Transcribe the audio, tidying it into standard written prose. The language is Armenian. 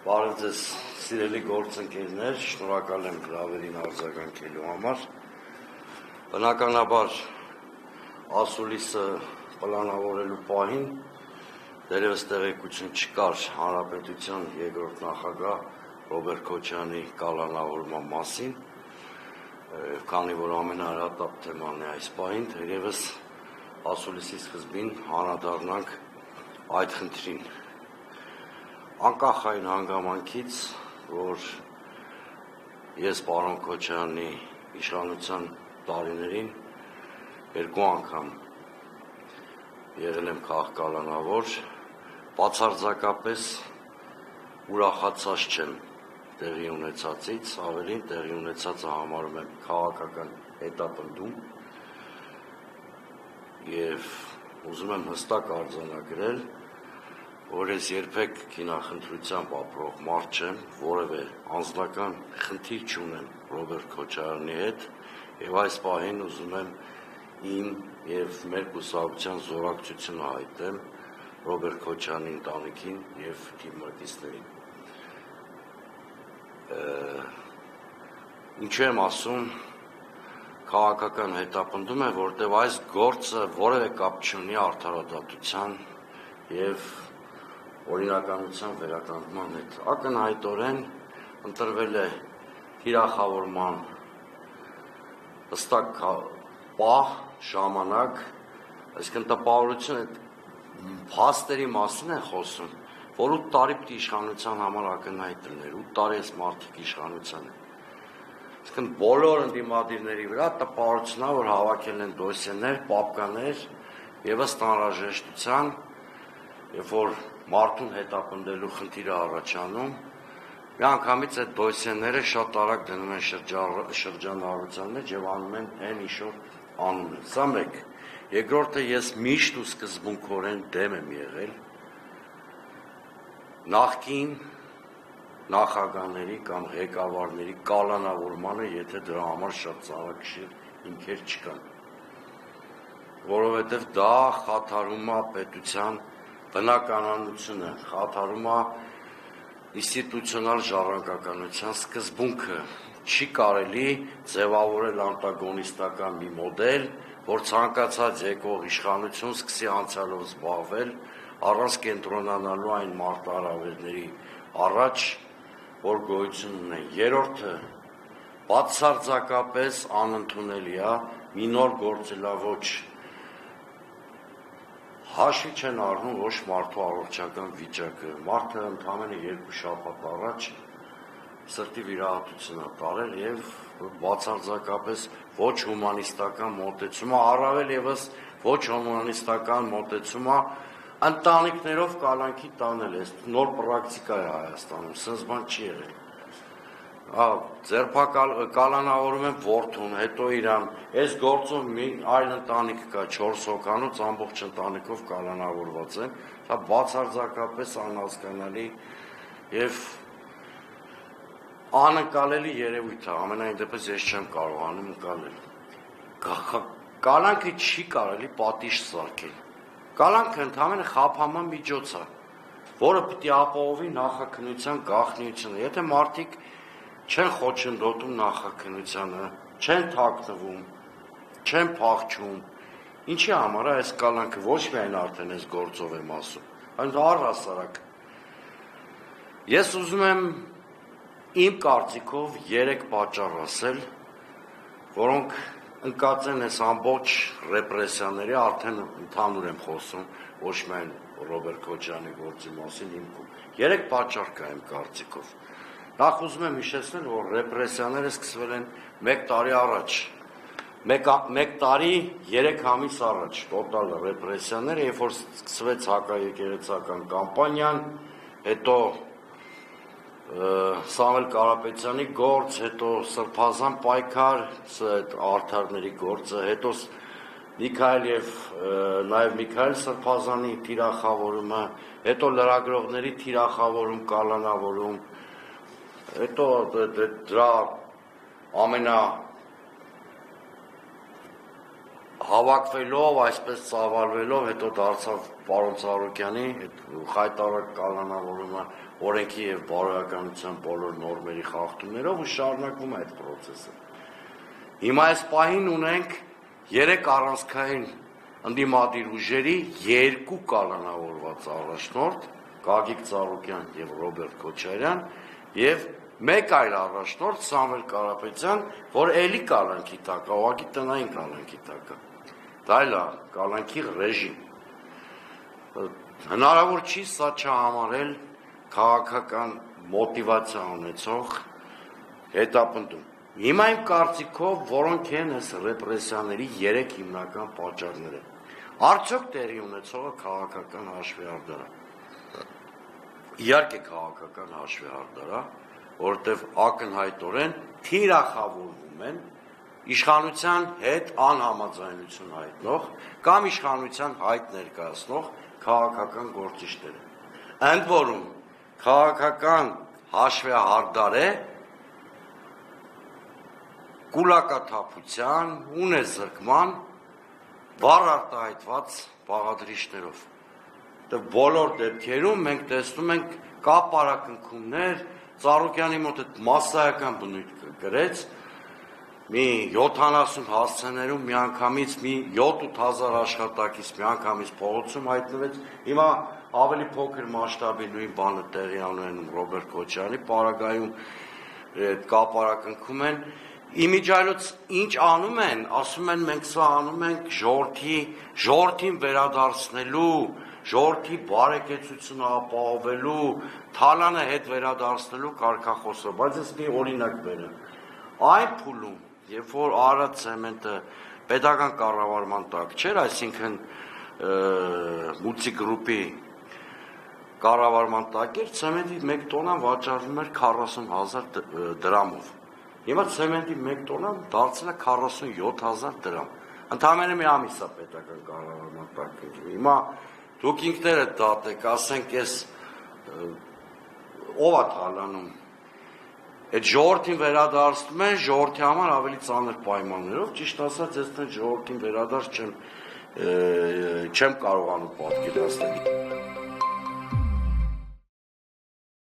Բարև ձեզ, սիրելի գործընկերներ, շնորհակալ եմ գրավերին արձագանքելու համար։ Բնականաբար ասուլիսը պլանավորելու պահին դերևս տեղեկություն չկար Հանրապետության երկրորդ նախագահ Ռոբերտ Քոչարյանի կալանավորման մասին, քանի որ ամենահրատապ թեման է այս պահին, թերևս ասուլիսի սկզբին անդրադառնանք այդ խնդրին։ Անկախ այն հանգամանքից, որ ես պարոն Քոչարյանի իշխանության տարիներին երկու անգամ եղել եմ քաղաքկալանավոր, բացարձակապես ուրախացած չեմ տեղի ունեցածից, ավելին տեղի ունեցածը համարում եմ քաղաքական հետապնդում և ուզում եմ հստակ արձանագրել, որ ես երբեք քինախնդրությամբ ապրող մարդ չեմ, որևէ անձնական խնդիր չունեմ Ռոբերտ Քոչարյանի հետ և այս պահին ուզում եմ իմ և մեր կուսակցության զորակցությունը հայտնեմ Ռոբերտ Քոչարյանի ընտանիքին և թիմակիցներին։ Ինչու եմ ասում քաղաքական հետապնդում է, որտեղ այս գործը որևէ կապ չունի արդարադատության և օրինականության վերականգնման հետ։ Ակնհայտորեն ընտրվել է թիրախավորման հստակ պահ, ժամանակ, այսինքն տպավորություն այդ փաստերի մասին են խոսում, որ 8 տարի պիտի իշխանության համար ակնհայտ լիներ, 8 տարի այս մարդիկ իշխանության են։ Այսինքն բոլոր ընդդիմադիրների վրա տպավորությունն է, որ հավաքել են դոսիեներ, պապկաներ եւ ըստ անհրաժեշտության, երբ որ մարդուն հետապնդելու խնդիրը առաջանում, միանգամից այդ դոսիեները շատ արագ դնում են շրջանառության մեջ եւ անում են այն ինչ-որ անում են։ Սա մեկ։ Երկրորդը, ես միշտ ու սկզբունքորեն դեմ եմ եղել նախկին նախագահների կամ ղեկավարների կալանավորմանը, եթե դրա համար շատ ծանրակշիռ հիմքեր չկան, որովհետեւ դա խաթարում է պետության բնականանությունը, խաթարում է ինստիտուցիոնալ ժառանգականության սկզբունքը, չի կարելի ձևավորել անտագոնիստական մի մոդել, որ ցանկացած եկող իշխանություն սկսի անցյալով զբաղվել, առանց կենտրոնանալու այն մարտահրավերների առաջ, որ գոյություն ունեն։ Երրորդը, բացարձակապես անընդունելի է մի նոր գործելավոճ հաշվի չեն առնում ոչ մարդու առողջական վիճակը, մարդը ընդամենը 2 շաբաթ առաջ սրտի վիրահատություն է տարել եւ բացարձակապես ոչ հումանիստական մոտեցում է, առավել եւս ոչ հումանիստական մոտեցում է ընտանիքներով կալանքի տանել, այս նոր պրակտիկա է Հայաստանում, սենց բան չի եղել։ Կալանավորում են որդուն, հետո իրան, այս գործով մի այլ ընտանիք կա 4 հոգանոց, ամբողջ ընտանիքով կալանավորված են, դա բացարձակապես անհասկանալի եւ անընկալելի երևույթ է, ամենայն դեպս ես չեմ կարողանում ընկալել։ Կալանքը չի կարելի պատիժ սարքել։ Կալանքը ընդհանրապես խափանման միջոց է, որը պիտի ապահովի նախաքննության գաղտնիությունը։ Եթե մարդիկ չեն խոչընդոտում նախաքննությանը, չեն թաքնվում, չեն փախչում, ինչի համար է այս կալանքը, ոչ միայն արդեն այս գործով եմ ասում, այլ առհասարակ։ Ես ուզում եմ իմ կարծիքով 3 պատճառ ասել, որոնք ընկած են այս ամբողջ ռեպրեսիաների, արդեն ընդհանուր եմ խոսում, ոչ միայն Ռոբերտ Քոչարյանի գործի մասին, 3 պատճառ կա իմ կարծիքով։ Նախ ուզում եմ հիշեցնել, որ ռեպրեսիաները սկսվել են 1 տարի առաջ, 1 տարի 3 ամիս առաջ, տոտալ ռեպրեսիաները, երբ որ սկսվեց հակաեկեղեցական կամպանիան, հետո Սամվել Կարապետյանի գործ, հետո Սրբազան պայքար, արդարների գործը, հետո նաև Միքայել Սրբազանի թիրախավորումը, հետո լրագրողների թիրախավորում, կալանավորում, հետո դրա հավաքվելով, այսպես ծավալվելով, հետո դարձավ պարոն Ծառուկյանի խայտարակ կալանավորումը, օրենքի եւ բարոյականության բոլոր նորմերի խախտումներով ու շարունակվում է այդ process-ը։ Հիմա այս պահին ունենք 3 առանցքային ընդդիմադիր ուժերի 2 կալանավորված առաջնորդ, Գագիկ Ծառուկյան եւ Ռոբերտ Քոչարյան, եւ 1 այլ առաջնորդ Սամվել Կարապետյան, որ էլի կալանքի տակ է, ուղղակի տնային կալանքի տակ է։ Դա էլ է կալանքի ռեժիմ։ Հնարավոր չի սա չհամարել քաղաքական մոտիվացիա ունեցող հետապնդում։ Հիմա իմ կարծիքով որոնք են այս ռեպրեսիաների 3 հիմնական պատճառները։ Արդյոք տեղի ունեցողը քաղաքական հաշվեհարդար է։ Իհարկե քաղաքական հաշվեհարդար է, որովհետև ակնհայտորեն թիրախավորվում են իշխանության հետ անհամաձայնություն հայտնող կամ իշխանության հայտ ներկայացնող քաղաքական գործիչները։ Ընդ որում քաղաքական հաշվեհարդար է կուլակաթափության, ունեզրկման վառ արտահայտված բաղադրիչներով։ Բոլոր դեպքերում մենք տեսնում ենք կապարակնքումներ, Ծառուկյանի մոտ այդ մասսայական բնույթ գրեց, մի 70 հասցեներում միանգամից մի 7-8 հազար աշխատակից միանգամից փողոցում հայտնվեց, հիմա ավելի փոքր մասշտաբի նույն բանը տեղի ունենում Ռոբերտ Քոչարյանի պարագայում կապարակնքում են, իմիջիայլոց ինչ անում են, ասում են մենք սա անում ենք ժողովրդին վերադարձնելու, ժողովրդի բարեկեցությունը ապահովելու, թալանը հետ վերադարձնելու կարգախոսով, բայց ես մի օրինակ բերեմ։ Այն փուլում, երբ որ Արադ ցեմենտը պետական կառավարման տակ չէր, այսինքն Մուծի գրուպի կառավարման տակ էր, ցեմենտի 1 տոննան վաճառվում էր 40,000 դրամով։ Հիմա ցեմենտի 1 տոննան դարձել է 47,000 դրամ։ Ընդամենը մի ամիս է պետական կառավարման տակ։ Հիմա դուք ինքներդ դատեք, ասենք ես ով է թալանում։ Այդ ժողովրդին վերադարձնում են ժողովրդի համար ավելի ծանր պայմաններով, ճիշտ ասած, ես այդ ժողովրդին վերադարձ չեմ կարողանում պատկերացնել։